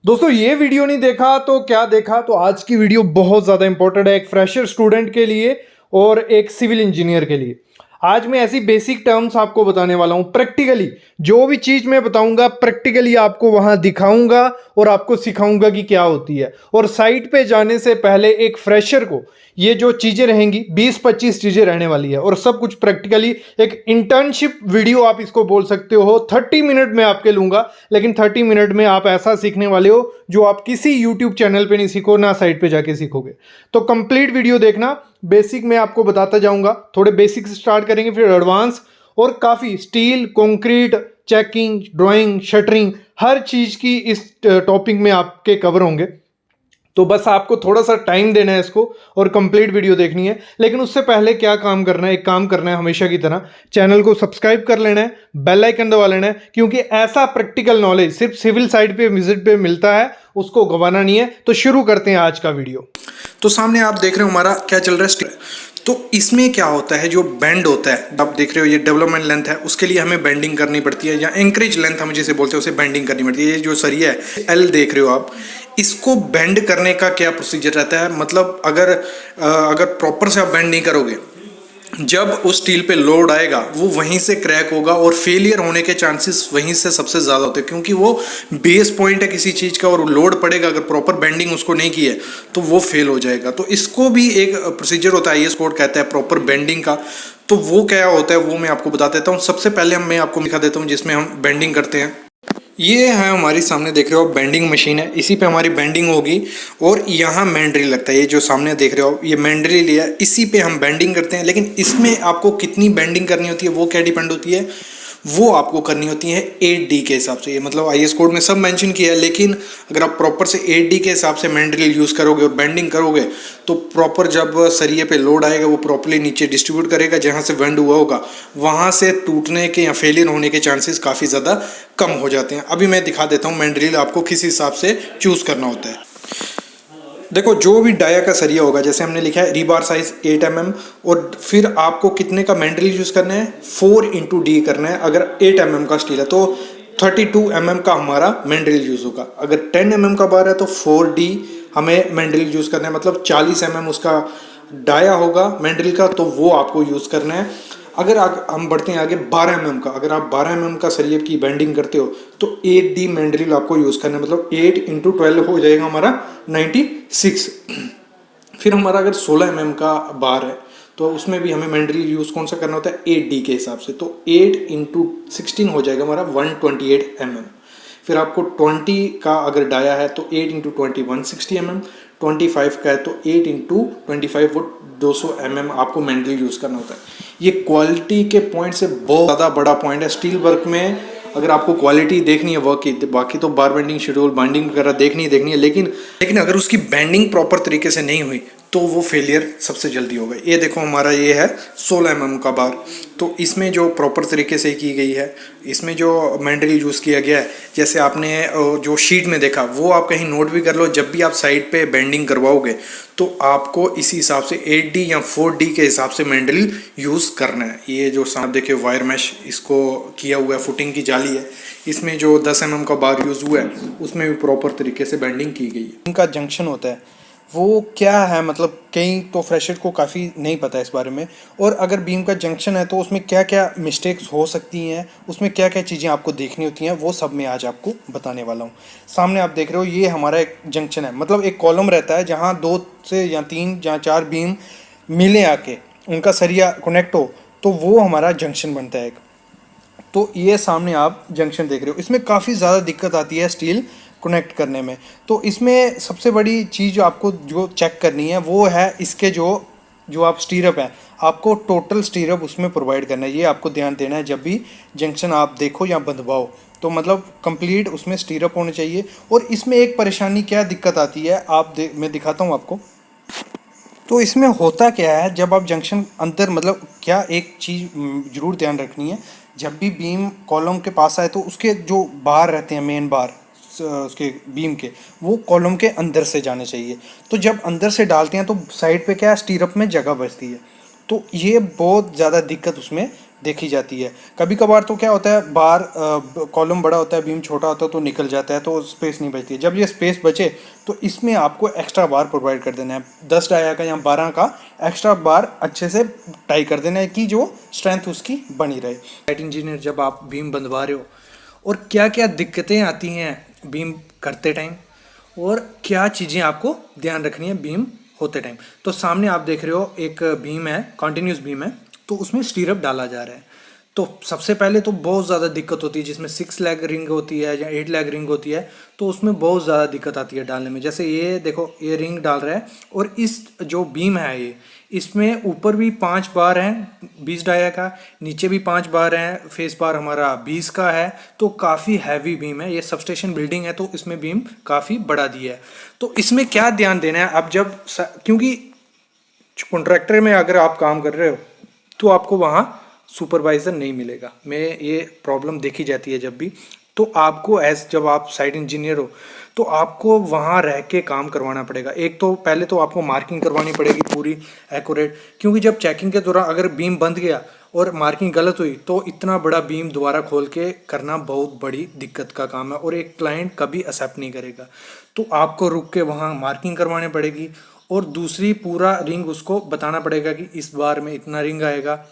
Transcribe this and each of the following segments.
दोस्तों ये वीडियो नहीं देखा तो क्या देखा। तो आज की वीडियो बहुत ज़्यादा इंपॉर्टेंट है एक फ्रेशर स्टूडेंट के लिए और एक सिविल इंजीनियर के लिए। आज मैं ऐसी बेसिक टर्म्स आपको बताने वाला हूँ प्रैक्टिकली। जो भी चीज़ मैं बताऊंगा प्रैक्टिकली आपको वहाँ दिखाऊंगा और आपको सिखाऊंगा कि क्या होती है। और साइट पे जाने से पहले एक फ्रेशर को ये जो चीज़ें रहेंगी 20-25 चीज़ें रहने वाली है और सब कुछ प्रैक्टिकली एक इंटर्नशिप वीडियो आप इसको बोल सकते हो। 30 मिनट में आपके लूंगा, लेकिन 30 मिनट में आप ऐसा सीखने वाले हो जो आप किसी यूट्यूब चैनल पे नहीं सीखो ना साइट पे जाके सीखोगे। तो कंप्लीट वीडियो देखना। बेसिक मैं आपको बताता जाऊंगा, थोड़े बेसिक से स्टार्ट करेंगे फिर एडवांस और काफ़ी steel concrete checking drawing shuttering हर चीज़ की इस टॉपिक में आपके कवर होंगे। तो बस आपको थोड़ा सा टाइम देना है इसको और कंप्लीट वीडियो देखनी है। लेकिन उससे पहले क्या काम करना है, एक काम करना है हमेशा की तरह चैनल को सब्सक्राइब कर लेना है, बेल आइकन दबा लेना है, क्योंकि ऐसा प्रैक्टिकल नॉलेज सिर्फ सिविल साइड पे विजिट पे मिलता है, उसको गंवाना नहीं है। तो शुरू करते हैं आज का वीडियो। तो सामने आप देख रहे हो हमारा क्या चल रहा है। तो इसमें क्या होता है, जो बेंड होता है आप देख रहे हो, ये डेवलपमेंट लेंथ है, उसके लिए हमें बेंडिंग करनी पड़ती है, या एंकरेज लेंथ हम जिसे बोलते हैं उसे बेंडिंग करनी पड़ती है। ये जो सरिया है एल देख रहे हो आप, इसको बेंड करने का क्या प्रोसीजर रहता है। मतलब अगर प्रॉपर से आप बेंड नहीं करोगे, जब उस स्टील पे लोड आएगा वो वहीं से क्रैक होगा और फेलियर होने के चांसेस वहीं से सबसे ज़्यादा होते हैं, क्योंकि वो बेस पॉइंट है किसी चीज़ का और लोड पड़ेगा। अगर प्रॉपर बेंडिंग उसको नहीं की है तो वो फेल हो जाएगा। तो इसको भी एक प्रोसीजर होता है, आईएस कोड कहता है प्रॉपर बेंडिंग का। तो वो क्या होता है वो मैं आपको बता देता हूँ। सबसे पहले मैं आपको दिखा देता हूँ जिसमें हम बेंडिंग करते हैं। ये है हमारी सामने देख रहे हो बेंडिंग मशीन है, इसी पे हमारी बेंडिंग होगी। और यहाँ मैंड्रिल लगता है, ये जो सामने देख रहे हो ये मैंड्रिल लिया, इसी पे हम बेंडिंग करते हैं। लेकिन इसमें आपको कितनी बेंडिंग करनी होती है वो क्या डिपेंड होती है, वो आपको करनी होती है 8D के हिसाब से। ये मतलब आईएस कोड में सब मेंशन किया है, लेकिन अगर आप प्रॉपर से 8D के हिसाब से मैंड्रिल यूज़ करोगे और बेंडिंग करोगे तो प्रॉपर जब सरिये पे लोड आएगा वो प्रॉपरली नीचे डिस्ट्रीब्यूट करेगा। जहाँ से बेंड हुआ होगा वहाँ से टूटने के या फेलियर होने के चांसेस काफ़ी ज़्यादा कम हो जाते हैं। अभी मैं दिखा देता हूँ मैंड्रिल आपको किस हिसाब से चूज़ करना होता है। देखो, जो भी डाया का सरिया होगा, जैसे हमने लिखा है रीबार साइज 8 mm, और फिर आपको कितने का मैंड्रिल यूज़ करना है, 4x D करना है। अगर 8 mm का स्टील है तो 32 mm का हमारा मैंड्रिल यूज़ होगा। अगर 10 mm का बार है तो 4D हमें मैंड्रिल यूज़ करना है, मतलब 40 mm उसका डाया होगा मैंड्रिल का, तो वो आपको यूज़ करना है। अगर हम बढ़ते हैं आगे 12 mm का, अगर आप 12 mm का सरिये की बेंडिंग करते हो तो 8D मैंड्रिल आपको यूज़ करना है, मतलब 8 × 12 हो जाएगा हमारा 96। फिर हमारा अगर 16 mm का बार है तो उसमें भी हमें मैंड्रिल यूज़ कौन सा करना होता है, 8D के हिसाब से। तो 8 × 16 हो जाएगा हमारा 128 mm। फिर आपको 20 का अगर डाया है तो 8 × 20 160 mm, 25 का है तो 8 × 25 वो 200 mm आपको मैंड्रिल यूज़ करना होता है। ये क्वालिटी के पॉइंट से बहुत ज़्यादा बड़ा पॉइंट है स्टील वर्क में। अगर आपको क्वालिटी देखनी है वर्क की, बाकी तो बार बेंडिंग शेड्यूल बाइंडिंग वगैरह देखनी है, लेकिन अगर उसकी बेंडिंग प्रॉपर तरीके से नहीं हुई तो वो फेलियर सबसे जल्दी होगा। ये देखो हमारा ये है 16 mm का बार, तो इसमें जो प्रॉपर तरीके से की गई है, इसमें जो मैंड्रिल यूज़ किया गया है, जैसे आपने जो शीट में देखा वो आप कहीं नोट भी कर लो। जब भी आप साइड पे बेंडिंग करवाओगे तो आपको इसी हिसाब से 8D या 4D के हिसाब से मैंड्रिल यूज़ करना है। ये जो साथ देखिए वायर मैश इसको किया हुआ है, फुटिंग की जाली है, इसमें जो 10 mm का बार यूज़ हुआ है उसमें भी प्रॉपर तरीके से बेंडिंग की गई है। इनका जंक्शन होता है वो क्या है, मतलब कई तो फ्रेशर को काफ़ी नहीं पता है इस बारे में। और अगर बीम का जंक्शन है तो उसमें क्या क्या मिस्टेक्स हो सकती हैं, उसमें क्या क्या चीज़ें आपको देखनी होती हैं, वो सब मैं आज आपको बताने वाला हूँ। सामने आप देख रहे हो ये हमारा एक जंक्शन है, मतलब एक कॉलम रहता है जहाँ 2 से या 3 या 4 बीम मिले आके उनका सरिया कनेक्ट हो, तो वो हमारा जंक्शन बनता है एक। तो ये सामने आप जंक्शन देख रहे हो, इसमें काफ़ी ज़्यादा दिक्कत आती है स्टील कनेक्ट करने में। तो इसमें सबसे बड़ी चीज़ आपको जो चेक करनी है वो है इसके जो आप स्टीरअप है, आपको टोटल स्टीरअप उसमें प्रोवाइड करना है। ये आपको ध्यान देना है जब भी जंक्शन आप देखो या बंधवाओ, तो मतलब कंप्लीट उसमें स्टीरअप होने चाहिए। और इसमें एक परेशानी क्या दिक्कत आती है मैं दिखाता हूँ आपको। तो इसमें होता क्या है, जब आप जंक्शन अंदर, मतलब क्या एक चीज़ ज़रूर ध्यान रखनी है, जब भी बीम कॉलम के पास आए तो उसके जो बार रहते हैं, मेन बार उसके बीम के, वो कॉलम के अंदर से जाने चाहिए। तो जब अंदर से डालते हैं तो साइड पे क्या स्टीरअप में जगह बचती है, तो ये बहुत ज़्यादा दिक्कत उसमें देखी जाती है। कभी कभार तो क्या होता है, बाहर कॉलम बड़ा होता है, बीम छोटा होता है तो निकल जाता है, तो स्पेस नहीं बचती है। जब ये स्पेस बचे तो इसमें आपको एक्स्ट्रा बार प्रोवाइड कर देना है, 10 डाया का या 12 का एक्स्ट्रा बार अच्छे से टाई कर देना है कि जो स्ट्रेंथ उसकी बनी रहे। साइट इंजीनियर जब आप बीम बंधवा रहे हो और क्या क्या दिक्कतें आती हैं बीम करते टाइम और क्या चीज़ें आपको ध्यान रखनी है बीम होते टाइम। तो सामने आप देख रहे हो एक बीम है, कॉन्टिन्यूस बीम है, तो उसमें स्टीरअप डाला जा रहा है। तो सबसे पहले तो बहुत ज़्यादा दिक्कत होती है, जिसमें 6 लेग रिंग होती है या 8 लेग रिंग होती है, तो उसमें बहुत ज़्यादा दिक्कत आती है डालने में। जैसे ये देखो, ये रिंग डाल रहा है और इस जो बीम है ये, इसमें ऊपर भी 5 बार हैं 20 डाया का, नीचे भी 5 बार हैं, फेस बार हमारा 20 का है, तो काफ़ी हैवी बीम है। ये सबस्टेशन बिल्डिंग है तो इसमें बीम काफ़ी बड़ा दिया है। तो इसमें क्या ध्यान देना है अब जब क्योंकि कॉन्ट्रैक्टर में अगर आप काम कर रहे हो तो आपको वहाँ सुपरवाइज़र नहीं मिलेगा। मैं ये प्रॉब्लम देखी जाती है जब भी, तो आपको जब आप साइट इंजीनियर हो तो आपको वहाँ रह के काम करवाना पड़ेगा। एक तो पहले तो आपको मार्किंग करवानी पड़ेगी पूरी एक्यूरेट, क्योंकि जब चेकिंग के दौरान अगर बीम बंध गया और मार्किंग गलत हुई तो इतना बड़ा बीम दोबारा खोल के करना बहुत बड़ी दिक्कत का काम है और एक क्लाइंट कभी एक्सेप्ट नहीं करेगा। तो आपको रुक के वहाँ मार्किंग करवानी पड़ेगी और दूसरी पूरा रिंग उसको बताना पड़ेगा कि इस बार में इतना रिंग आएगा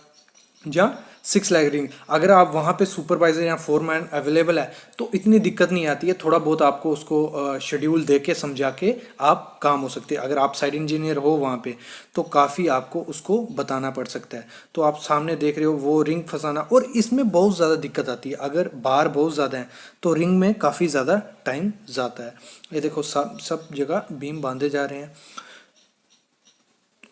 या 6 लेग रिंग। अगर आप वहाँ पे सुपरवाइजर या फोरमैन अवेलेबल है तो इतनी दिक्कत नहीं आती है, थोड़ा बहुत आपको उसको शेड्यूल दे के समझा के आप काम हो सकते हैं। अगर आप साइट इंजीनियर हो वहाँ पे तो काफ़ी आपको उसको बताना पड़ सकता है। तो आप सामने देख रहे हो वो रिंग फंसाना, और इसमें बहुत ज़्यादा दिक्कत आती है। अगर बार बहुत ज़्यादा है तो रिंग में काफ़ी ज़्यादा टाइम जाता है। ये देखो सब जगह बीम बांधे जा रहे हैं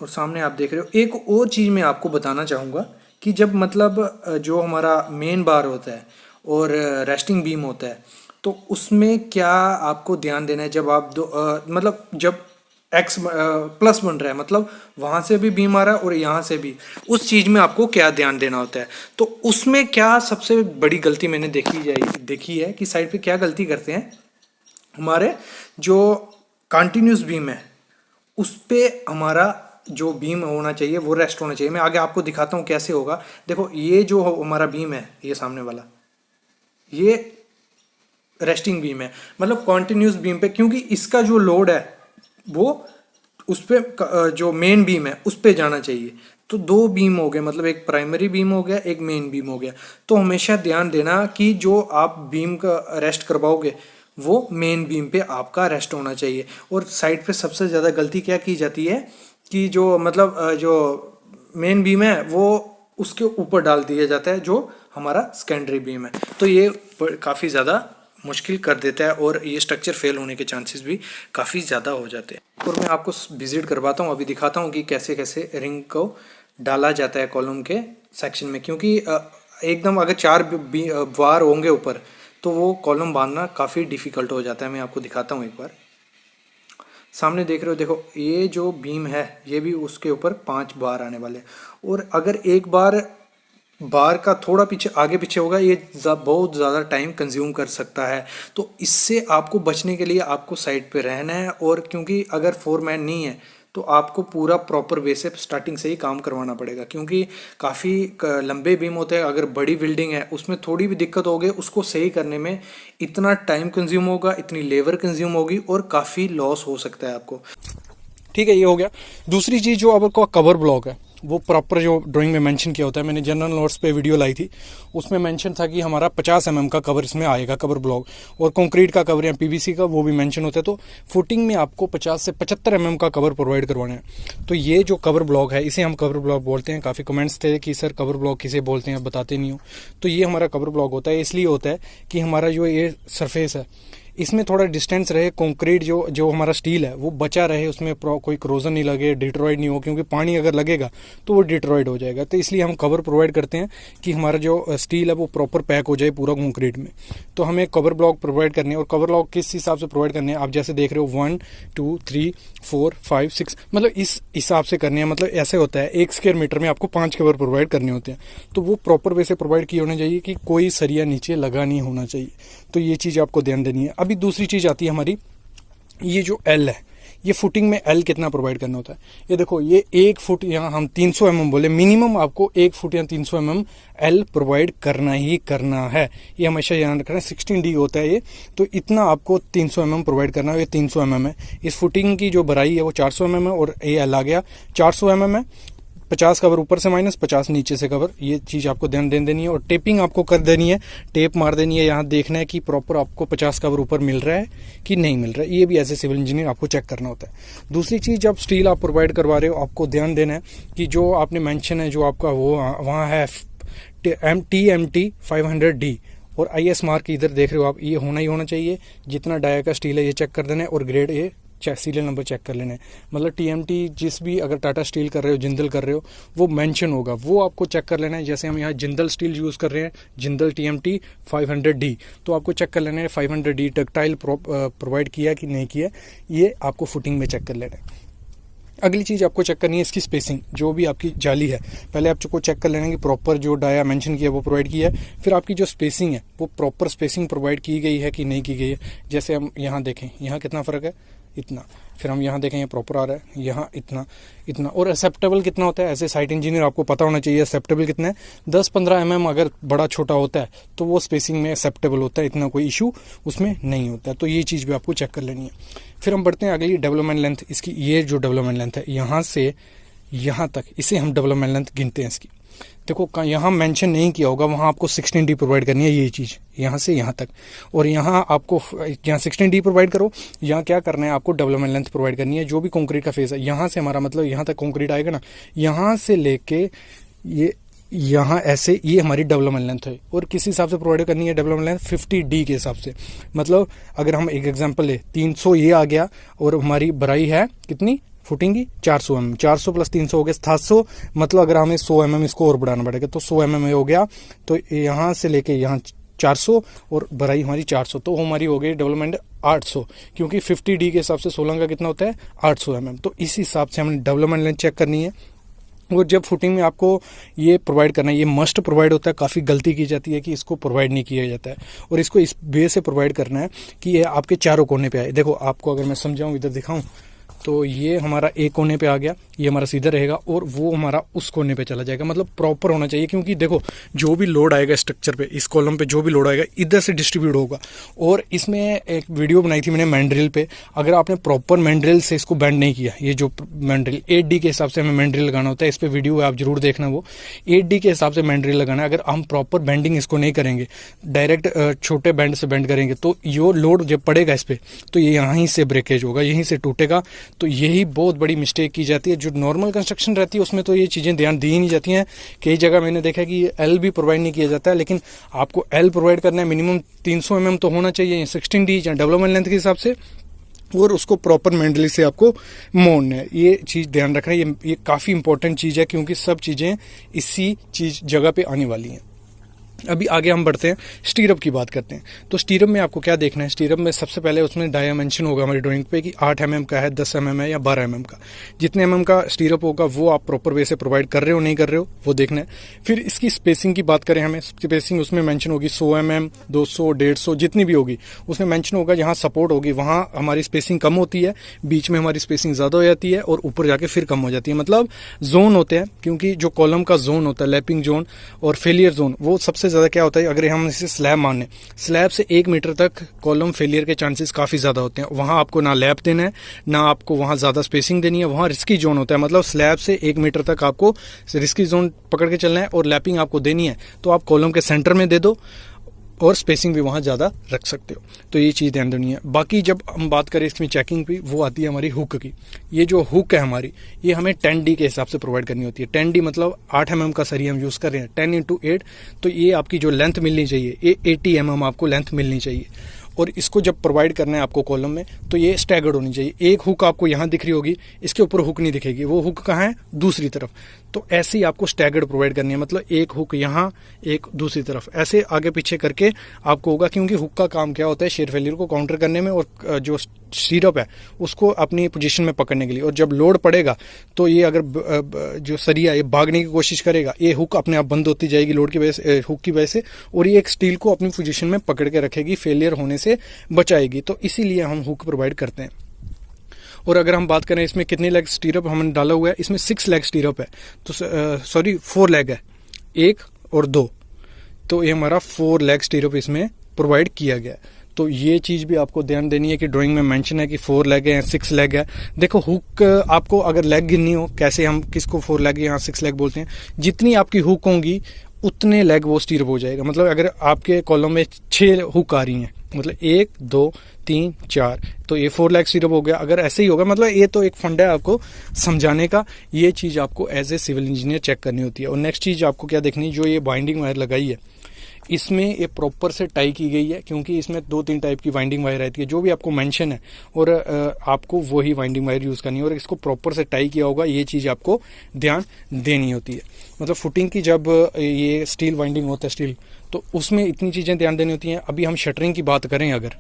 और सामने आप देख रहे हो। एक और चीज़ मैं आपको बताना चाहूँगा कि जब मतलब जो हमारा मेन बार होता है और रेस्टिंग बीम होता है तो उसमें क्या आपको ध्यान देना है। जब आप मतलब जब एक्स प्लस बन रहा है, मतलब वहाँ से भी बीम आ रहा है और यहाँ से भी, उस चीज़ में आपको क्या ध्यान देना होता है। तो उसमें क्या सबसे बड़ी गलती मैंने देखी है कि साइड पे क्या गलती करते हैं, हमारे जो कंटिन्यूस बीम है उस पर हमारा जो बीम होना चाहिए वो रेस्ट होना चाहिए। मैं आगे आपको दिखाता हूँ कैसे होगा। देखो ये जो हमारा बीम है, ये सामने वाला, ये रेस्टिंग बीम है, मतलब कॉन्टिन्यूस बीम पे, क्योंकि इसका जो लोड है वो उस पर जो मेन बीम है उस पर जाना चाहिए। तो 2 बीम हो गए, मतलब एक प्राइमरी बीम हो गया, एक मेन बीम हो गया। तो हमेशा ध्यान देना कि जो आप बीम का रेस्ट करवाओगे वो मेन बीम पे आपका रेस्ट होना चाहिए। और साइड पे सबसे ज़्यादा गलती क्या की जाती है कि जो मतलब जो मेन बीम है वो उसके ऊपर डाल दिया जाता है जो हमारा सेकेंडरी बीम है, तो ये काफ़ी ज़्यादा मुश्किल कर देता है और ये स्ट्रक्चर फेल होने के चांसेस भी काफ़ी ज़्यादा हो जाते हैं। और मैं आपको विजिट करवाता हूँ, अभी दिखाता हूँ कि कैसे कैसे रिंग को डाला जाता है कॉलम के सेक्शन में। क्योंकि एकदम अगर 4 बार होंगे ऊपर तो वो कॉलम बांधना काफ़ी डिफ़िकल्ट हो जाता है। मैं आपको दिखाता हूँ एक बार। सामने देख रहे हो, देखो ये जो बीम है ये भी उसके ऊपर 5 बार आने वाले, और अगर एक बार का थोड़ा पीछे आगे पीछे होगा ये बहुत ज़्यादा टाइम कंज्यूम कर सकता है। तो इससे आपको बचने के लिए आपको साइड पे रहना है, और क्योंकि अगर फोरमैन नहीं है तो आपको पूरा प्रॉपर वे से स्टार्टिंग से ही काम करवाना पड़ेगा। क्योंकि काफ़ी लंबे बीम होते हैं, अगर बड़ी बिल्डिंग है उसमें थोड़ी भी दिक्कत होगी उसको सही करने में इतना टाइम कंज्यूम होगा, इतनी लेबर कंज्यूम होगी और काफ़ी लॉस हो सकता है आपको। ठीक है, ये हो गया। दूसरी चीज़ जो आपका कवर ब्लॉक है वो प्रॉपर जो ड्राइंग में मेंशन किया होता है, मैंने जनरल नोट्स पे वीडियो लाई थी, उसमें मेंशन था कि हमारा 50 mm का कवर इसमें आएगा कवर ब्लॉक, और कंक्रीट का कवर या पीवीसी का वो भी मेंशन होता है। तो फुटिंग में आपको 50 से 75 mm का कवर प्रोवाइड करवाना है। तो ये जो कवर ब्लॉक है इसे हम कवर ब्लॉक बोलते हैं। काफ़ी कमेंट्स थे कि सर कवर ब्लॉक किसे बोलते हैं, बताते नहीं हो। तो ये हमारा कवर ब्लॉक होता है, इसलिए होता है कि हमारा जो ये सरफेस है इसमें थोड़ा डिस्टेंस रहे, कंक्रीट जो हमारा स्टील है वो बचा रहे, उसमें कोई क्रोजन नहीं लगे, डिट्रॉयड नहीं हो, क्योंकि पानी अगर लगेगा तो वो डिट्रॉयड हो जाएगा। तो इसलिए हम कवर प्रोवाइड करते हैं कि हमारा जो स्टील है वो प्रॉपर पैक हो जाए पूरा कंक्रीट में। तो हमें कवर ब्लॉक प्रोवाइड करने हैं, और कवर ब्लॉक किस हिसाब से प्रोवाइड करने हैं आप जैसे देख रहे हो 1 2 3 4 5 6, मतलब इस हिसाब से करने हैं। मतलब ऐसे होता है 1 स्क्वायर मीटर में आपको 5 कवर प्रोवाइड करने होते हैं। तो वो प्रॉपर वे से प्रोवाइड किए होने चाहिए कि कोई सरिया नीचे लगा नहीं होना चाहिए। तो ये चीज़ आपको ध्यान देनी है। अभी दूसरी चीज़ आती है हमारी, ये जो एल है ये फुटिंग में एल कितना प्रोवाइड करना होता है। ये देखो, ये 1 फुट, यहाँ हम 300 mm बोले, मिनिमम आपको 1 फुट या 300 mm एल प्रोवाइड करना ही करना है। ये हमेशा ध्यान रखना। 16D होता है ये, तो इतना आपको 300 mm प्रोवाइड करना है। ये 300 mm है। इस फुटिंग की जो भराई है वो 400 mm है, और ये एल आ गया 400 mm है। 50 कवर ऊपर से माइनस, 50 नीचे से कवर, ये चीज़ आपको ध्यान दे देनी है। और टेपिंग आपको कर देनी है, टेप मार देनी है। यहाँ देखना है कि प्रॉपर आपको 50 कवर ऊपर मिल रहा है कि नहीं मिल रहा है। ये भी एज ए सिविल इंजीनियर आपको चेक करना होता है। दूसरी चीज़, जब स्टील आप प्रोवाइड करवा रहे हो, आपको ध्यान देना है कि जो आपने मेंशन है, जो आपका वो वहाँ है TMT 500D और IS मार्क इधर देख रहे हो आप, ये होना ही होना चाहिए। जितना डाया का स्टील है ये चेक कर देना है, और ग्रेड ये सीरियल नंबर चेक कर लेना है। मतलब TMT जिस भी, अगर टाटा स्टील कर रहे हो, जिंदल कर रहे हो, वो मेंशन होगा, वो आपको चेक कर लेना है। जैसे हम यहाँ जिंदल स्टील यूज़ कर रहे हैं, जिंदल TMT 500D, तो आपको चेक कर लेना है 500D डक्टाइल प्रोवाइड किया कि नहीं किया, ये आपको फुटिंग में चेक कर लेना है। अगली चीज़ आपको चेक करनी है इसकी स्पेसिंग, जो भी आपकी जाली है, पहले आपको चेक कर लेना है कि प्रॉपर जो डाया मेंशन किया वो प्रोवाइड किया है। फिर आपकी जो स्पेसिंग है वो प्रॉपर स्पेसिंग प्रोवाइड की गई है कि नहीं की गई है। जैसे हम यहाँ देखें, यहाँ कितना फ़र्क है, इतना। फिर हम यहाँ देखें, ये प्रॉपर आ रहा है, यहाँ इतना इतना। और एक्सेप्टेबल कितना होता है, ऐसे साइट इंजीनियर आपको पता होना चाहिए एक्सेप्टेबल कितना है। 10-15 mm अगर बड़ा छोटा होता है तो वो स्पेसिंग में एक्सेप्टेबल होता है, इतना कोई इशू उसमें नहीं होता है। तो ये चीज़ भी आपको चेक कर लेनी है। फिर हम बढ़ते हैं अगली, डेवलपमेंट लेंथ। इसकी ये जो डेवलपमेंट लेंथ है, यहाँ से यहाँ तक, इसे हम डेवलपमेंट लेंथ गिनते हैं इसकी। देखो, यहाँ मेंशन नहीं किया होगा, वहाँ आपको 16D प्रोवाइड करनी है, ये चीज़ यहाँ से यहाँ तक। और यहाँ आपको, यहाँ 16D प्रोवाइड करो, यहाँ क्या करना है, आपको डेवलपमेंट लेंथ प्रोवाइड करनी है। जो भी कंक्रीट का फेस है, यहाँ से हमारा मतलब यहाँ तक कंक्रीट आएगा ना, यहाँ से लेके ये यहाँ ऐसे, ये हमारी डेवलपमेंट लेंथ है। और किस हिसाब से प्रोवाइड करनी है डेवलपमेंट लेंथ, 50D के हिसाब से। मतलब अगर हम एक एग्जांपल ले, 300 ये आ गया, और हमारी भराई है कितनी फुटिंग की, 400 mm, 400 + 300 हो गया 700। मतलब अगर हमें 100 mm इसको और बढ़ाना पड़ेगा, तो 100 mm हो गया, तो यहाँ से लेके यहाँ 400, और भराई हमारी 400, तो हमारी हो गई डेवलपमेंट 800, क्योंकि 50D के हिसाब से 16 का कितना होता है, 800 mm। तो इस हिसाब से हमें डेवलपमेंट लेंथ चेक करनी है। और जब फुटिंग में आपको ये प्रोवाइड करना है, ये मस्ट प्रोवाइड होता है। काफ़ी गलती की जाती है कि इसको प्रोवाइड नहीं किया जाता है, और इसको इस वे से प्रोवाइड करना है कि ये आपके चारों कोने पे आए। देखो, आपको अगर मैं समझाऊं, इधर दिखाऊं, तो ये हमारा एक कोने पे आ गया, ये हमारा सीधा रहेगा, और वो हमारा उस कोने पे चला जाएगा। मतलब प्रॉपर होना चाहिए, क्योंकि देखो, जो भी लोड आएगा स्ट्रक्चर पे, इस कॉलम पे जो भी लोड आएगा, इधर से डिस्ट्रीब्यूट होगा। और इसमें एक वीडियो बनाई थी मैंने मैंड्रिल पे, अगर आपने प्रॉपर मैंड्रिल से इसको बेंड नहीं किया, ये जो मैंड्रिल 8D के हिसाब से हमें मैंड्रिल लगाना होता है, इस पर वीडियो आप जरूर देखना, वो 8D के हिसाब से मैंड्रिल लगाना है। अगर हम प्रॉपर बेंडिंग इसको नहीं करेंगे, डायरेक्ट छोटे बेंड से बेंड करेंगे, तो यो लोड जब पड़ेगा इस पर, तो ये यहीं से ब्रेकेज होगा, यहीं से टूटेगा। तो यही बहुत बड़ी मिस्टेक की जाती है। जो नॉर्मल कंस्ट्रक्शन रहती है उसमें तो ये चीज़ें ध्यान दी ही नहीं जाती हैं। कई जगह मैंने देखा कि एल भी प्रोवाइड नहीं किया जाता है, लेकिन आपको एल प्रोवाइड करना है, मिनिमम 300 mm तो होना चाहिए 16D या डेवलपमेंट लेंथ के हिसाब से, और उसको प्रॉपर मैंडली से आपको मोड़ना है। ये चीज़ ध्यान रखना है, ये काफ़ी इंपॉर्टेंट चीज़ है, क्योंकि सब चीज़ें इसी चीज़ जगह पे आने वाली हैं। अभी आगे हम बढ़ते हैं, स्टीरअप की बात करते हैं। तो स्टीरअप में आपको क्या देखना है, स्टीरअप में सबसे पहले उसमें डायमेंशन होगा हमारी ड्राइंग पे कि 8 mm का है, 10 mm है या 12 mm का। जितने mm का स्टीरअप होगा वो आप प्रॉपर वे से प्रोवाइड कर रहे हो नहीं कर रहे हो, वो देखना है। फिर इसकी स्पेसिंग की बात करें, हमें स्पेसिंग उसमें मेंशन होगी 100 mm, 200, 150, जितनी भी होगी उसमें मेंशन होगा। जहाँ सपोर्ट होगी वहाँ हमारी स्पेसिंग कम होती है, बीच में हमारी स्पेसिंग ज़्यादा हो जाती है, और ऊपर जाके फिर कम हो जाती है। मतलब जोन होते हैं, क्योंकि जो कॉलम का जोन होता है, लैपिंग जोन और फेलियर जोन, वो सबसे ज़्यादा क्या होता है, अगर हम इसे स्लैब माने, स्लैब से 1 मीटर तक कॉलम फेलियर के चांसेस काफ़ी ज़्यादा होते हैं। वहाँ आपको ना लैप देना है, ना आपको वहाँ ज़्यादा स्पेसिंग देनी है, वहाँ रिस्की जोन होता है। मतलब स्लैब से 1 मीटर तक आपको रिस्की जोन पकड़ के चलना है, और लैपिंग आपको देनी है तो आप कॉलम के सेंटर में दे दो, और स्पेसिंग भी वहाँ ज़्यादा रख सकते हो। तो ये चीज़ ध्यान देनी है। बाकी जब हम बात करें इसमें चेकिंग भी, वो आती है हमारी हुक की। ये जो हुक है हमारी, ये हमें 10D के हिसाब से प्रोवाइड करनी होती है। 10D मतलब 8 mm का सरिया हम यूज़ कर रहे हैं, 10 × 8। तो ये आपकी जो लेंथ मिलनी चाहिए, ये 80 mm आपको लेंथ मिलनी चाहिए। और इसको जब प्रोवाइड करना है आपको कॉलम में, तो ये स्टैगर्ड होनी चाहिए। एक हुक आपको यहाँ दिख रही होगी, इसके ऊपर हुक नहीं दिखेगी, वो हुक कहाँ है, दूसरी तरफ। तो ऐसे ही आपको स्टैगर्ड प्रोवाइड करनी है, मतलब एक हुक यहाँ, एक दूसरी तरफ, ऐसे आगे पीछे करके आपको होगा। क्योंकि हुक का काम क्या होता है, शेयर फेलियर को काउंटर करने में, और जो स्टीरअप है उसको अपनी पोजीशन में पकड़ने के लिए। और जब लोड पड़ेगा तो ये अगर जो सरिया ये भागने की कोशिश करेगा, ये हुक अपने आप बंद होती जाएगी लोड की वजह से, हुक की वजह से, और ये एक स्टील को अपनी पोजीशन में पकड़ के रखेगी, फेलियर होने से बचाएगी। तो इसीलिए हम हुक प्रोवाइड करते हैं। और अगर हम बात करें इसमें कितने लेग स्टीरअप हमने डाला हुआ है, इसमें 6 लेग स्टीरअप है, तो सॉरी 4 लेग है, 1 और 2, तो ये हमारा 4 लेग स्टीरअप इसमें प्रोवाइड किया गया है। तो ये चीज़ भी आपको ध्यान देनी है कि ड्राइंग में मेंशन है कि 4 लेग है, 6 लेग है। देखो हुक आपको अगर लेग गिननी हो, कैसे हम किसको 4 लेग या 6 लेग बोलते हैं, जितनी आपकी हुक होंगी उतने लेग वो स्टीरअप हो जाएगा। मतलब अगर आपके कॉलम में 6 हुक आ रही हैं, मतलब 1 2 3 4, तो ये 4 लेग स्टीरअप हो गया। अगर ऐसे ही होगा, मतलब ये तो एक फंडा है आपको समझाने का, ये चीज़ आपको as a civil engineer check करनी होती है। और नेक्स्ट चीज़ आपको क्या देखनी, जो ये बाइंडिंग वायर लगाई है इसमें ये प्रॉपर से टाई की गई है, क्योंकि इसमें 2-3 टाइप की वाइंडिंग वायर रहती है, जो भी आपको मेंशन है, और आपको वही वाइंडिंग वायर यूज़ करनी है और इसको प्रॉपर से टाई किया होगा, ये चीज़ आपको ध्यान देनी होती है। मतलब फुटिंग की जब ये स्टील वाइंडिंग होता है स्टील, तो उसमें इतनी चीज़ें ध्यान देनी होती हैं। अभी हम शटरिंग की बात करें, अगर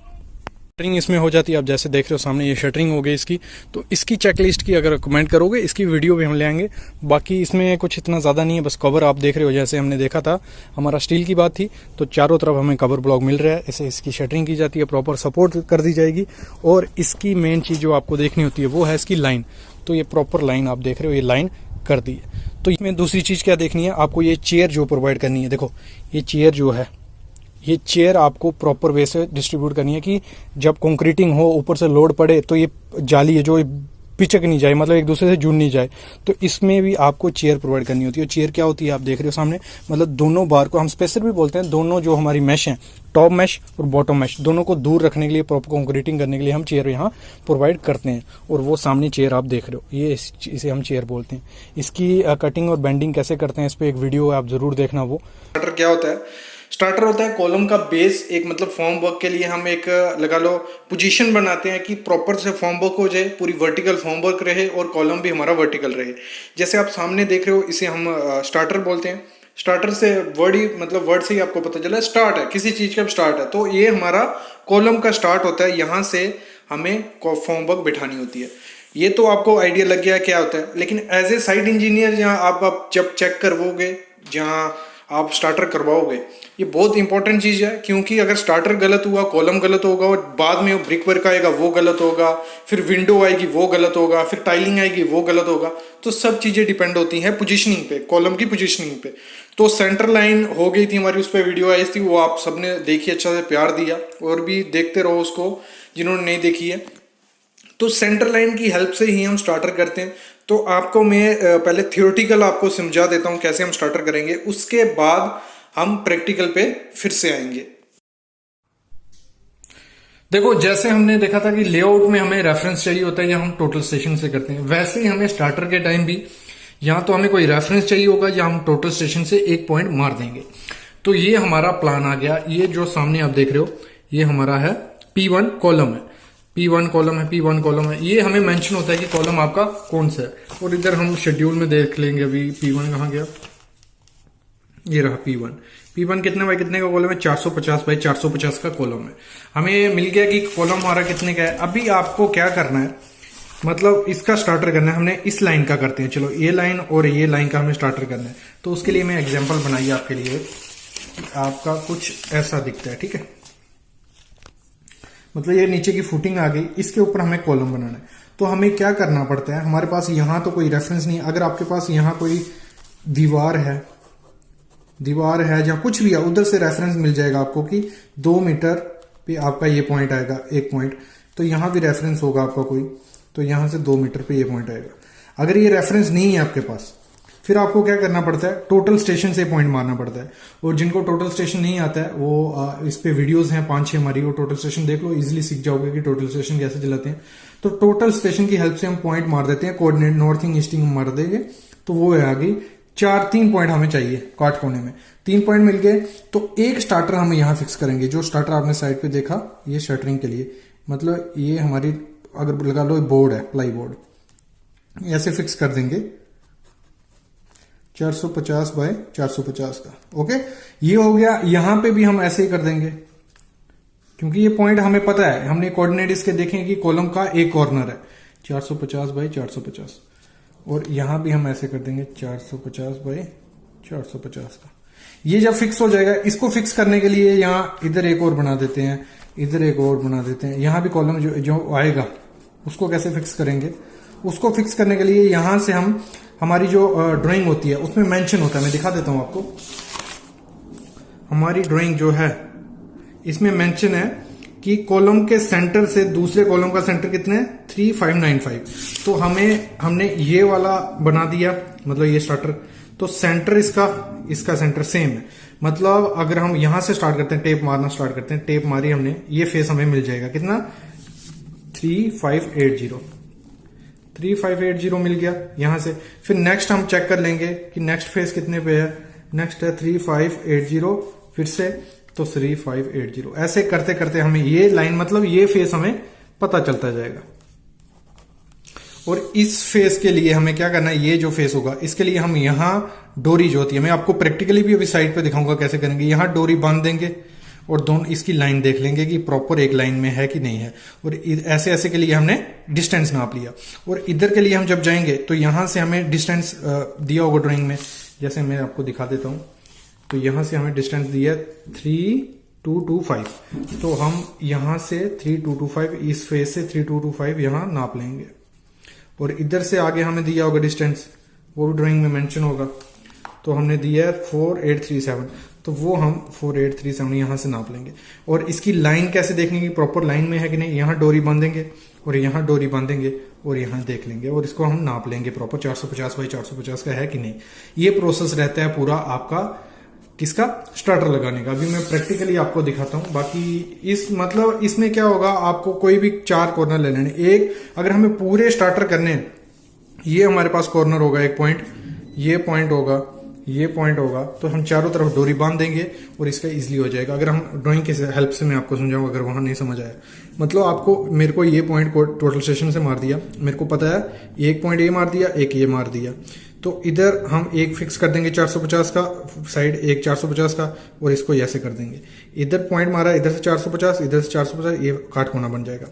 शटरिंग इसमें हो जाती है, आप जैसे देख रहे हो सामने ये शटरिंग हो गई इसकी, तो इसकी चेकलिस्ट की अगर कमेंट करोगे, इसकी वीडियो भी हम ले आएंगे। बाकी इसमें कुछ इतना ज़्यादा नहीं है, बस कवर आप देख रहे हो, जैसे हमने देखा था हमारा स्टील की बात थी, तो चारों तरफ हमें कवर ब्लॉक मिल रहा है, ऐसे इसकी शटरिंग की जाती है, प्रॉपर सपोर्ट कर दी जाएगी। और इसकी मेन चीज़ जो आपको देखनी होती है वो है इसकी लाइन, तो ये प्रॉपर लाइन आप देख रहे हो, ये लाइन कर दी है। तो इसमें दूसरी चीज़ क्या देखनी है आपको, ये चेयर जो प्रोवाइड करनी है। देखो ये चेयर जो है, ये चेयर आपको प्रॉपर वे से डिस्ट्रीब्यूट करनी है कि जब कंक्रीटिंग हो, ऊपर से लोड पड़े, तो ये जाली है जो पिचक नहीं जाए, मतलब एक दूसरे से जुड़ नहीं जाए, तो इसमें भी आपको चेयर प्रोवाइड करनी होती है। चेयर क्या होती है आप देख रहे हो सामने, मतलब दोनों बार को हम स्पेसर भी बोलते हैं, दोनों जो हमारी मैश हैं, टॉप मैश और बॉटम मैश, दोनों को दूर रखने के लिए, प्रॉपर कंक्रीटिंग करने के लिए हम चेयर यहाँ प्रोवाइड करते हैं। और वो सामने चेयर आप देख रहे हो, ये इसे हम चेयर बोलते हैं। इसकी कटिंग और बेंडिंग कैसे करते हैं, इस पर एक वीडियो है, आप जरूर देखना। वो स्टार्टर क्या होता है, स्टार्टर होता है कॉलम का बेस, एक मतलब फॉर्म वर्क के लिए हम एक लगा लो पोजीशन बनाते हैं कि प्रॉपर से फॉर्म वर्क हो जाए, पूरी वर्टिकल फॉर्म वर्क रहे और कॉलम भी हमारा वर्टिकल रहे। जैसे आप सामने देख रहे हो, इसे हम स्टार्टर बोलते हैं। स्टार्टर से वर्ड ही, मतलब वर्ड से ही आपको पता चला स्टार्ट है, किसी चीज़ का स्टार्ट है, तो ये हमारा कॉलम का स्टार्ट होता है, यहाँ से हमें फॉर्म वर्क बिठानी होती है। ये तो आपको आइडिया लग गया क्या होता है, लेकिन एज ए साइट इंजीनियर जहाँ आप जब चेक करवाओगे, जहाँ आप स्टार्टर करवाओगे, ये बहुत इंपॉर्टेंट चीज़ है, क्योंकि अगर स्टार्टर गलत हुआ, कॉलम गलत होगा, और बाद में ब्रिक वर्क आएगा वो गलत होगा, फिर विंडो आएगी वो गलत होगा, फिर टाइलिंग आएगी वो गलत होगा, तो सब चीज़ें डिपेंड होती हैं पोजीशनिंग पे, कॉलम की पोजीशनिंग पे। तो सेंटर लाइन हो गई थी हमारी, उस पर वीडियो आई थी, वो आप सबने देखी, अच्छा से प्यार दिया, और भी देखते रहो उसको जिन्होंने नहीं देखी है। तो सेंटर लाइन की हेल्प से ही हम स्टार्टर करते हैं। तो आपको मैं पहले थियोरेटिकल आपको समझा देता हूँ कैसे हम स्टार्टर करेंगे, उसके बाद हम प्रैक्टिकल पे फिर से आएंगे। देखो जैसे हमने देखा था कि लेआउट में हमें रेफरेंस चाहिए होता है या हम टोटल स्टेशन से करते हैं, वैसे ही हमें स्टार्टर के टाइम भी यहाँ तो हमें कोई रेफरेंस चाहिए होगा या हम टोटल स्टेशन से एक पॉइंट मार देंगे। तो ये हमारा प्लान आ गया। ये जो सामने आप देख रहे हो, ये हमारा है P1 कॉलम है, P1 कॉलम है, P1 कॉलम है। ये हमें मेंशन होता है कि कॉलम आपका कौन सा है, और इधर हम शेड्यूल में देख लेंगे अभी P1 कहाँ गया, ये रहा P1 कितने बाई कितने का कॉलम है, 450 बाई 450 का कॉलम है। हमें मिल गया कि कॉलम हमारा कितने का है। अभी आपको क्या करना है, मतलब इसका स्टार्टर करना है। हमने इस लाइन का करते हैं, चलो ये लाइन और ये लाइन का हमें स्टार्टर करना है। तो उसके लिए मैं एग्जांपल बनाई आपके लिए, आपका कुछ ऐसा दिखता है, ठीक है, मतलब ये नीचे की फुटिंग आ गई, इसके ऊपर हमें कॉलम बनाना है। तो हमें क्या करना पड़ता है, हमारे पास यहाँ तो कोई रेफरेंस नहीं है। अगर आपके पास यहाँ कोई दीवार है या कुछ भी है, उधर से रेफरेंस मिल जाएगा आपको कि 2 मीटर पे आपका ये पॉइंट आएगा, एक पॉइंट। तो यहाँ भी रेफरेंस होगा आपका कोई, तो यहाँ से 2 मीटर पे ये पॉइंट आएगा। अगर ये रेफरेंस नहीं है आपके पास, फिर आपको क्या करना पड़ता है, टोटल स्टेशन से पॉइंट मारना पड़ता है। और जिनको टोटल स्टेशन नहीं आता है, वो इस पे वीडियोस हैं 5-6 हमारी, वो टोटल स्टेशन देख लो, इजीली सीख जाओगे कि टोटल स्टेशन कैसे चलाते हैं। तो टोटल स्टेशन की हेल्प से हम पॉइंट मार देते हैं, कोऑर्डिनेट नॉर्थिंग ईस्टिंग मार देंगे, तो वो है आ गई 3 पॉइंट हमें चाहिए काट कोने में। 3 पॉइंट मिल गए, तो एक स्टार्टर हम यहाँ फिक्स करेंगे। जो स्टार्टर आपने साइड पे देखा, ये शटरिंग के लिए, मतलब ये हमारी अगर लगा लो बोर्ड है, प्लाई बोर्ड, ऐसे फिक्स कर देंगे 450 बाय 450 का। ओके, ये हो गया। यहां पे भी हम ऐसे ही कर देंगे, क्योंकि ये पॉइंट हमें पता है, हमने कोऑर्डिनेट इसके देखे कि कॉलम का एक कॉर्नर है 450 बाय 450, और यहां भी हम ऐसे कर देंगे 450 बाय 450 का। ये जब फिक्स हो जाएगा, इसको फिक्स करने के लिए यहाँ इधर एक और बना देते हैं, इधर एक और बना देते हैं। यहां भी कॉलम जो आएगा उसको कैसे फिक्स करेंगे? उसको फिक्स करने के लिए यहाँ से हम हमारी जो ड्राइंग होती है उसमें मेंशन होता है, मैं दिखा देता हूँ आपको। हमारी ड्राइंग जो है इसमें मेंशन है कि कॉलम के सेंटर से दूसरे कॉलम का सेंटर कितने है 3595। तो हमने ये वाला बना दिया, मतलब ये स्टार्टर। तो सेंटर इसका सेंटर सेम है। मतलब अगर हम यहां से स्टार्ट करते हैं, टेप मारना स्टार्ट करते हैं, टेप मारी हमने, ये फेस हमें मिल जाएगा कितना 3580 मिल गया यहां से। फिर नेक्स्ट हम चेक कर लेंगे कि नेक्स्ट फेस कितने पे है। नेक्स्ट है 3580, फिर से तो 3580। ऐसे करते करते हमें ये लाइन, मतलब ये फेस हमें पता चलता जाएगा। और इस फेस के लिए हमें क्या करना है, ये जो फेस होगा इसके लिए हम यहां डोरी जो होती है, मैं आपको प्रैक्टिकली भी अभी साइड पे दिखाऊंगा कैसे करेंगे। यहां डोरी बांध देंगे और दोनों इसकी लाइन देख लेंगे कि प्रॉपर एक लाइन में है कि नहीं है। और ऐसे ऐसे के लिए हमने डिस्टेंस नाप लिया। और इधर के लिए हम जब जाएंगे तो यहां से हमें डिस्टेंस दिया होगा ड्राइंग में, जैसे मैं आपको दिखा देता हूं। तो यहां से हमें डिस्टेंस दिया 3225। तो हम यहां से 3225, इस फेस से 3225 यहां नाप लेंगे। और इधर से आगे हमें दिया होगा डिस्टेंस, वो भी ड्राइंग में मेंशन होगा। तो हमने दिया है 4837, तो वो हम 4837 यहां से नाप लेंगे। और इसकी लाइन कैसे देखने की, प्रॉपर लाइन में है कि नहीं। यहां डोरी बांधेंगे और यहां डोरी बांधेंगे और यहां देख लेंगे और इसको हम नाप लेंगे प्रॉपर 450 बाई 450 का है कि नहीं। ये प्रोसेस रहता है पूरा आपका किसका, स्टार्टर लगाने का। अभी मैं प्रैक्टिकली आपको दिखाता हूं। बाकी इसमें क्या होगा, आपको कोई भी 4 कॉर्नर ले लेने। एक अगर हमें पूरे स्टार्टर करने हैं, ये हमारे पास कॉर्नर होगा एक पॉइंट, ये पॉइंट होगा, ये पॉइंट होगा, तो हम चारों तरफ डोरी बांध देंगे और इसका इजीली हो जाएगा। अगर हम ड्राइंग की हेल्प से मैं आपको समझाऊंगा, अगर वहां नहीं समझ आया। मतलब मेरे को ये पॉइंट को टोटल सेशन से मार दिया, मेरे को पता है एक पॉइंट ये मार दिया, एक ये मार दिया। तो इधर हम एक फिक्स कर देंगे 450 का, साइड एक 450 का, और इसको ऐसे कर देंगे। इधर पॉइंट मारा, इधर से 450, इधर से 450, ये काटकोना बन जाएगा।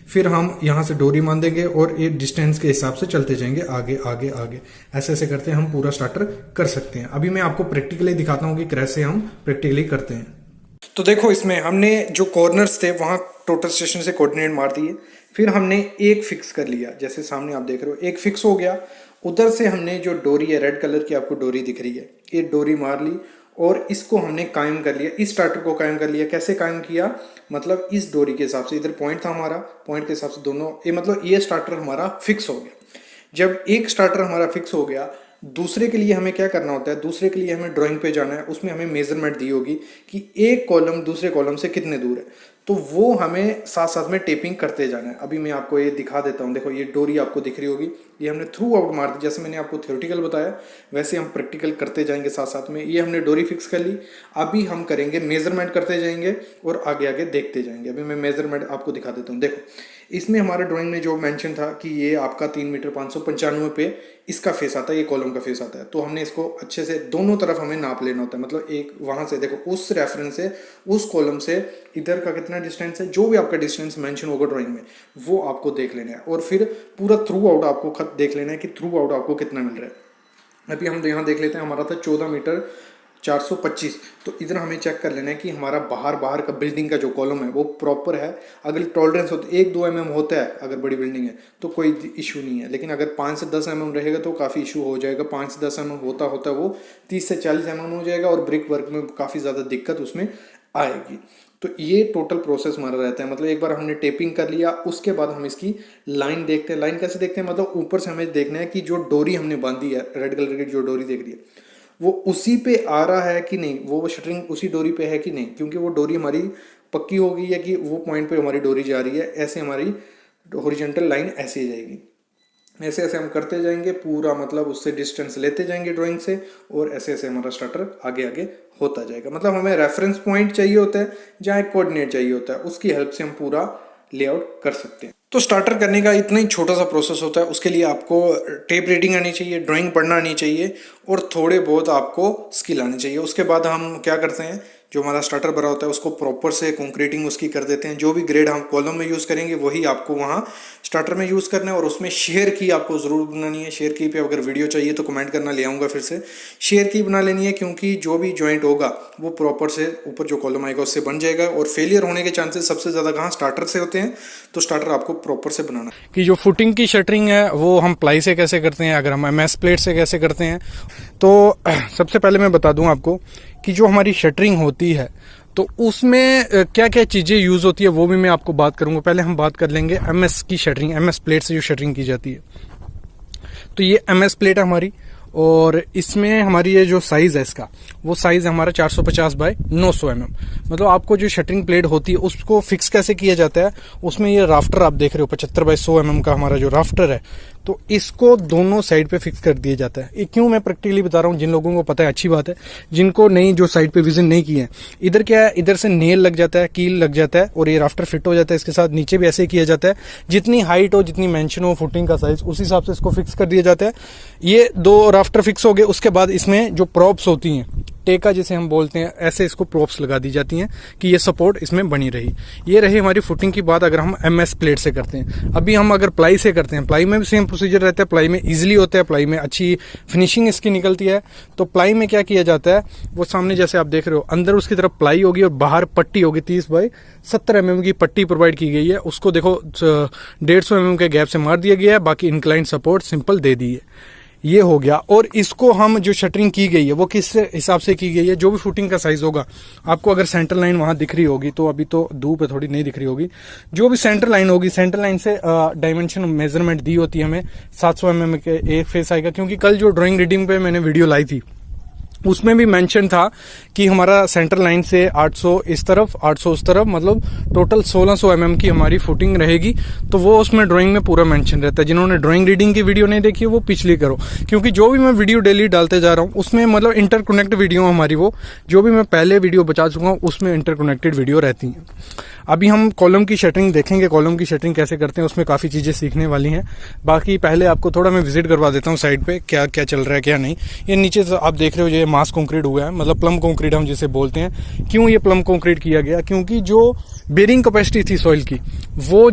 फिर हम यहां से डोरी मान देंगे और ये डिस्टेंस के हिसाब से चलते जाएंगे आगे आगे आगे। ऐसे ऐसे करते हम पूरा स्टार्टर कर सकते हैं। अभी मैं आपको प्रैक्टिकली दिखाता हूं कि कैसे हम प्रैक्टिकली करते हैं। तो देखो, इसमें हमने जो कॉर्नर्स थे वहां टोटल स्टेशन से कोऑर्डिनेट मार दिए। फिर हमने एक फिक्स कर लिया, जैसे सामने आप देख रहे हो एक फिक्स हो गया। उधर से हमने जो डोरी है, रेड कलर की आपको डोरी दिख रही है, ये डोरी मार ली और इसको हमने कायम कर लिया। इस स्टार्टर को कायम कर लिया। कैसे कायम किया, मतलब इस डोरी के हिसाब से, इधर पॉइंट था हमारा, पॉइंट के हिसाब से दोनों ये स्टार्टर हमारा फिक्स हो गया। जब एक स्टार्टर हमारा फिक्स हो गया, दूसरे के लिए हमें क्या करना होता है, दूसरे के लिए हमें ड्राइंग पे जाना है। उसमें हमें मेजरमेंट दी होगी कि एक कॉलम दूसरे कॉलम से कितने दूर है, तो वो हमें साथ साथ में टेपिंग करते जाना है। अभी मैं आपको ये दिखा देता हूँ। देखो, ये डोरी आपको दिख रही होगी, ये हमने थ्रू आउट मार दी। जैसे मैंने आपको थ्योरेटिकल बताया वैसे हम प्रैक्टिकल करते जाएंगे साथ साथ में। ये हमने डोरी फिक्स कर ली। अभी हम करेंगे मेजरमेंट करते जाएंगे और आगे आगे देखते जाएंगे। अभी मैं मेजरमेंट आपको दिखा देता हूँ। देखो, इसमें हमारे ड्राइंग में जो मेंशन था कि ये आपका 3 मीटर 595 पे इसका फेस आता है, ये कॉलम का फेस आता है। तो हमने इसको अच्छे से दोनों तरफ हमें नाप लेना होता है। मतलब एक वहां से देखो, उस रेफरेंस से, उस कॉलम से इधर का कितना डिस्टेंस है, जो भी आपका डिस्टेंस मेंशन होगा ड्राइंग में वो आपको देख लेना है। और फिर पूरा थ्रू आउट आपको खत देख लेना है कि थ्रू आउट आपको कितना मिल रहा है। अभी हम यहाँ देख लेते हैं, हमारा था 14 मीटर 425। तो इधर हमें चेक कर लेना है कि हमारा बाहर का बिल्डिंग का जो कॉलम है वो प्रॉपर है। अगर टॉलरेंस हो तो 1-2 mm होता है, अगर बड़ी बिल्डिंग है तो कोई इशू नहीं है। लेकिन अगर 5 से 10 mm रहेगा तो काफ़ी इशू हो जाएगा। 5 से 10 mm होता वो 30 से 40 mm हो जाएगा और ब्रिक वर्क में काफ़ी ज़्यादा दिक्कत उसमें आएगी। तो ये टोटल प्रोसेस हमारा रहता है। मतलब एक बार हमने टेपिंग कर लिया, उसके बाद हम इसकी लाइन देखते हैं। लाइन कैसे देखते हैं, मतलब ऊपर से हमें देखना है कि जो डोरी हमने बांधी है, रेड कलर की जो डोरी देख रही है, वो उसी पे आ रहा है कि नहीं, वो शटरिंग उसी डोरी पे है कि नहीं। क्योंकि वो डोरी हमारी पक्की हो गई है कि वो पॉइंट पे हमारी डोरी जा रही है। ऐसे हमारी हॉरिजॉन्टल लाइन ऐसे ही जाएगी। ऐसे ऐसे हम करते जाएंगे पूरा, मतलब उससे डिस्टेंस लेते जाएंगे ड्राइंग से, और ऐसे ऐसे हमारा स्टार्टर आगे आगे होता जाएगा। मतलब हमें रेफरेंस पॉइंट चाहिए होता है, जहाँ एक कोऑर्डिनेट चाहिए होता है, उसकी हेल्प से हम पूरा लेआउट कर सकते हैं। तो स्टार्टर करने का इतना ही छोटा सा प्रोसेस होता है। उसके लिए आपको टेप रीडिंग आनी चाहिए, ड्राइंग पढ़ना आनी चाहिए और थोड़े बहुत आपको स्किल आनी चाहिए। उसके बाद हम क्या करते हैं, जो हमारा स्टार्टर भरा होता है उसको प्रॉपर से कंक्रीटिंग उसकी कर देते हैं। जो भी ग्रेड हम कॉलम में यूज़ करेंगे वही आपको वहाँ स्टार्टर में यूज़ करना है। और उसमें शेयर की आपको ज़रूर बनानी है। शेयर की पे अगर वीडियो चाहिए तो कमेंट करना, ले आऊँगा फिर से। शेयर की बना लेनी है, क्योंकि जो भी जॉइंट होगा वो प्रॉपर से ऊपर जो कॉलम आएगा उससे बन जाएगा। और फेलियर होने के चांसेस सबसे ज़्यादा कहाँ, स्टार्टर से होते हैं। तो स्टार्टर आपको प्रॉपर से बनाना है। कि जो फुटिंग की शटरिंग है वो हम प्लाई से कैसे करते हैं, अगर हम एमएस प्लेट से कैसे करते हैं। तो सबसे पहले मैं बता दूं आपको कि जो हमारी शटरिंग होती है तो उसमें क्या क्या चीज़ें यूज़ होती है वो भी मैं आपको बात करूंगा। पहले हम बात कर लेंगे एमएस की शटरिंग, एमएस प्लेट से जो शटरिंग की जाती है। तो ये एमएस प्लेट है हमारी, और इसमें हमारी ये जो साइज़ है इसका, वो साइज़ है हमारा 450 बाय 900 mm। मतलब आपको जो शटरिंग प्लेट होती है उसको फिक्स कैसे किया जाता है, उसमें ये राफ्टर आप देख रहे हो 75 बाय 100 mm का हमारा जो राफ्टर है, तो इसको दोनों साइड पे फिक्स कर दिया जाता है। ये क्यों मैं प्रैक्टिकली बता रहा हूँ, जिन लोगों को पता है अच्छी बात है, जिनको नहीं, जो साइड पे विजन नहीं किए हैं, इधर क्या है, इधर से नेल लग जाता है, कील लग जाता है और ये राफ्टर फिट हो जाता है। इसके साथ नीचे भी ऐसे ही किया जाता है, जितनी हाइट हो, जितनी मेंशन हो फुटिंग का साइज, उस हिसाब से इसको फिक्स कर दिया जाता है। ये दो राफ्टर फिक्स हो गए, उसके बाद इसमें जो प्रॉप्स होती हैं, टेका जिसे हम बोलते हैं, ऐसे इसको प्रॉप्स लगा दी जाती हैं कि ये सपोर्ट इसमें बनी रही। ये रही हमारी फुटिंग की बात अगर हम एमएस प्लेट से करते हैं। अभी हम अगर प्लाई से करते हैं, प्लाई में भी सेम प्रोसीजर रहता है, प्लाई में इजीली होता है, प्लाई में अच्छी फिनिशिंग इसकी निकलती है। तो प्लाई में क्या किया जाता है, वो सामने जैसे आप देख रहे हो, अंदर उसकी तरफ प्लाई होगी और बाहर पट्टी होगी, 30 बाय 70 mm की पट्टी प्रोवाइड की गई है। उसको देखो 150 mm के गैप से मार दिया गया है, बाकी इंक्लाइन सपोर्ट सिंपल दे दी है। ये हो गया। और इसको हम जो शटरिंग की गई है वो किस हिसाब से की गई है, जो भी फुटिंग का साइज होगा, आपको अगर सेंटर लाइन वहां दिख रही होगी, तो अभी तो धूप है थोड़ी नहीं दिख रही होगी, जो भी सेंटर लाइन होगी, सेंटर लाइन से डायमेंशन मेजरमेंट दी होती है हमें। 700 mm के एक फेस आएगा, क्योंकि कल जो ड्राइंग रीडिंग पे मैंने वीडियो लाई थी उसमें भी मेंशन था कि हमारा सेंटर लाइन से 800 इस तरफ, 800 उस तरफ, मतलब टोटल 1600 mm की हमारी फुटिंग रहेगी। तो वो उसमें ड्राइंग में पूरा मेंशन रहता है। जिन्होंने ड्राइंग रीडिंग की वीडियो नहीं देखी है वो पिछली करो, क्योंकि जो भी मैं वीडियो डेली डालते जा रहा हूँ उसमें मतलब इंटरकनेक्ट वीडियो हमारी, वो जो भी मैं पहले वीडियो बचा चुका हूँ उसमें इंटरकनेक्टेड वीडियो रहती हैं। अभी हम कॉलम की शटरिंग देखेंगे, कॉलम की शटरिंग कैसे करते हैं, उसमें काफ़ी चीज़ें सीखने वाली हैं। बाकी पहले आपको थोड़ा मैं विजिट करवा देता हूँ साइड पे, क्या क्या चल रहा है क्या नहीं। ये नीचे से आप देख रहे हो, ये मास कंक्रीट हुआ है, मतलब प्लम कंक्रीट हम जिसे बोलते हैं। क्यों ये प्लम कंक्रीट किया गया, क्योंकि जो बेरिंग कैपेसिटी थी सॉइल की, वो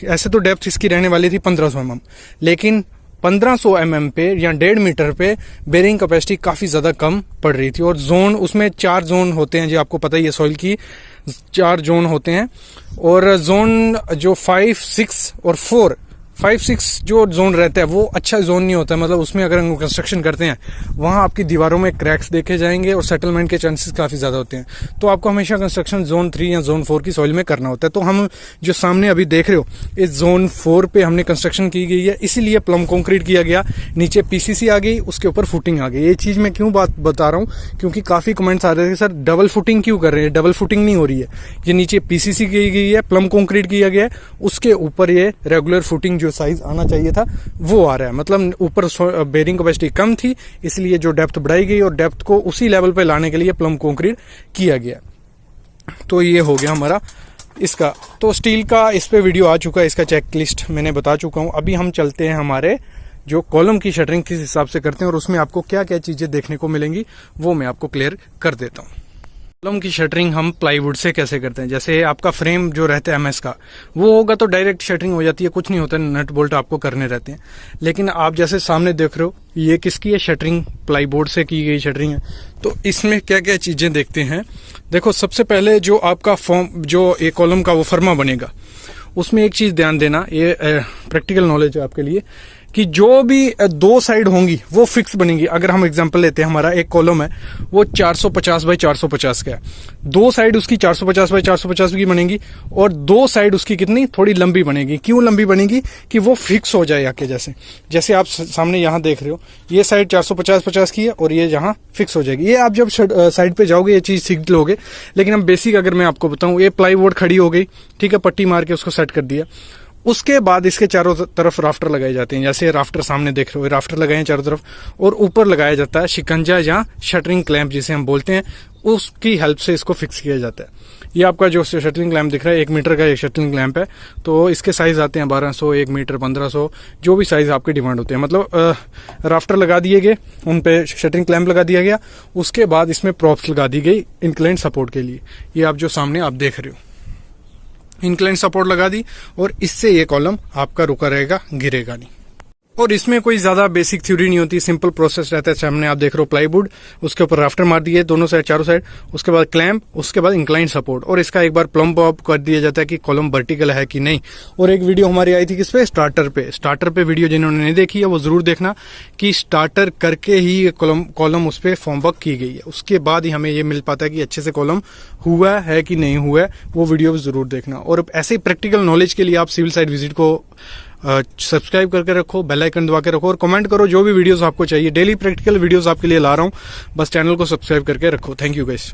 ऐसे तो डेप्थ इसकी रहने वाली थी 1500 mm, लेकिन 1500 mm पे या 1.5 मीटर पे बेरिंग कैपेसिटी काफ़ी ज़्यादा कम पड़ रही थी। और जोन, उसमें 4 जोन होते हैं, जो आपको पता ही है, सॉइल की 4 जोन होते हैं। और जोन जो 5, 6 और 4, 5-6 जो जोन रहता है वो अच्छा जोन नहीं होता है। मतलब उसमें अगर हम कंस्ट्रक्शन करते हैं वहाँ आपकी दीवारों में क्रैक्स देखे जाएंगे और सेटलमेंट के चांसेस काफ़ी ज़्यादा होते हैं। तो आपको हमेशा कंस्ट्रक्शन जोन 3 या जोन 4 की सॉइल में करना होता है। तो हम जो सामने अभी देख रहे हो, इस जोन 4 पे हमने कंस्ट्रक्शन की गई है, इसीलिए प्लम कॉन्क्रीट किया गया। नीचे पीसीसी आ गई, उसके ऊपर फुटिंग आ गई। ये चीज़ मैं क्यों बात बता रहा हूँ, क्योंकि काफ़ी कमेंट्स आ रहे थे, सर डबल फुटिंग क्यों कर रहे हैं। डबल फुटिंग नहीं हो रही है, ये नीचे पीसीसी की गई है, प्लम कॉन्क्रीट किया गया है, उसके ऊपर ये रेगुलर फुटिंग जो साइज आना चाहिए था वो आ रहा है। मतलब ऊपर बेरिंग कैपेसिटी कम थी, इसलिए जो डेप्थ बढ़ाई गई और डेप्थ को उसी लेवल पे लाने के लिए प्लम कंक्रीट किया गया। तो ये हो गया हमारा इसका। तो स्टील का इस पे वीडियो आ चुका है, इसका चेकलिस्ट मैंने बता चुका हूं। अभी हम चलते हैं हमारे जो कॉलम की शटरिंग किस हिसाब से करते हैं और उसमें आपको क्या क्या चीजें देखने को मिलेंगी वो मैं आपको क्लियर कर देता हूँ। कॉलम की शटरिंग हम प्लाईवुड से कैसे करते हैं, जैसे आपका फ्रेम जो रहता है एमएस का वो होगा तो डायरेक्ट शटरिंग हो जाती है, कुछ नहीं होता, नट बोल्ट आपको करने रहते हैं। लेकिन आप जैसे सामने देख रहे हो, ये किसकी है शटरिंग, प्लाईबोर्ड से की गई शटरिंग है। तो इसमें क्या क्या चीजें देखते हैं, देखो सबसे पहले जो आपका फॉर्म, जो एक कॉलम का वो फर्मा बनेगा, उसमें एक चीज ध्यान देना, ये प्रैक्टिकल नॉलेज है आपके लिए, कि जो भी 2 साइड होंगी वो फिक्स बनेंगी। अगर हम एग्जांपल लेते हैं, हमारा एक कॉलम है वो 450 बाय 450 का है, 2 साइड उसकी 450 बाय 450 की बनेगी और 2 साइड उसकी कितनी थोड़ी लंबी बनेगी। क्यों लंबी बनेगी, कि वो फिक्स हो जाए आके। जैसे आप सामने यहाँ देख रहे हो, ये साइड 450-50 की है और ये यहाँ फिक्स हो जाएगी। ये आप जब साइड पे जाओगे ये चीज सीख लोगे। लेकिन अब बेसिक अगर मैं आपको बताऊं, ये प्लाईवुड खड़ी हो गई, ठीक है, पट्टी मार के उसको सेट कर दिया। उसके बाद इसके चारों तरफ राफ्टर लगाए जाते हैं, जैसे राफ्टर सामने देख रहे हो, राफ्टर लगाए हैं चारों तरफ, और ऊपर लगाया जाता है शिकंजा या शटरिंग क्लैंप जिसे हम बोलते हैं, उसकी हेल्प से इसको फिक्स किया जाता है। ये आपका जो शटरिंग क्लैंप दिख रहा है 1 मीटर का एक शटरिंग क्लैंप है, तो इसके साइज आते हैं 1200, 1 मीटर, 1500, जो भी साइज आपके डिमांड होते हैं। मतलब राफ्टर लगा दिए गए, उन पे शटरिंग क्लैंप लगा दिया गया, उसके बाद इसमें प्रॉप्स लगा दी गई इंक्लाइन सपोर्ट के लिए। ये आप जो सामने आप देख रहे हो, इंक्लाइन सपोर्ट लगा दी और इससे ये कॉलम आपका रुका रहेगा, गिरेगा नहीं। और इसमें कोई ज्यादा बेसिक थ्योरी नहीं होती, सिंपल प्रोसेस रहता है। सामने आप देख रहे हो प्लाईवुड, उसके ऊपर राफ्टर मार दिए दोनों साइड, चारों साइड, उसके बाद क्लैंप, उसके बाद इंक्लाइन सपोर्ट, और इसका एक बार प्लम्ब अप कर दिया जाता है कि कॉलम वर्टिकल है कि नहीं। और एक वीडियो हमारी आई थी किस पे, स्टार्टर पे वीडियो जिन्होंने नहीं देखी है वो जरूर देखना कि स्टार्टर करके ही कॉलम उस पर फॉर्म वर्क की गई है, उसके बाद ही हमें ये मिल पाता है कि अच्छे से कॉलम हुआ है कि नहीं हुआ है, वो वीडियो जरूर देखना। और ऐसे ही प्रैक्टिकल नॉलेज के लिए आप सिविल साइट विजिट को सब्सक्राइब करके रखो, बेल आइकन दबा के रखो और कमेंट करो जो भी वीडियोस आपको चाहिए। डेली प्रैक्टिकल वीडियोस आपके लिए ला रहा हूं, बस चैनल को सब्सक्राइब करके रखो। Thank you guys.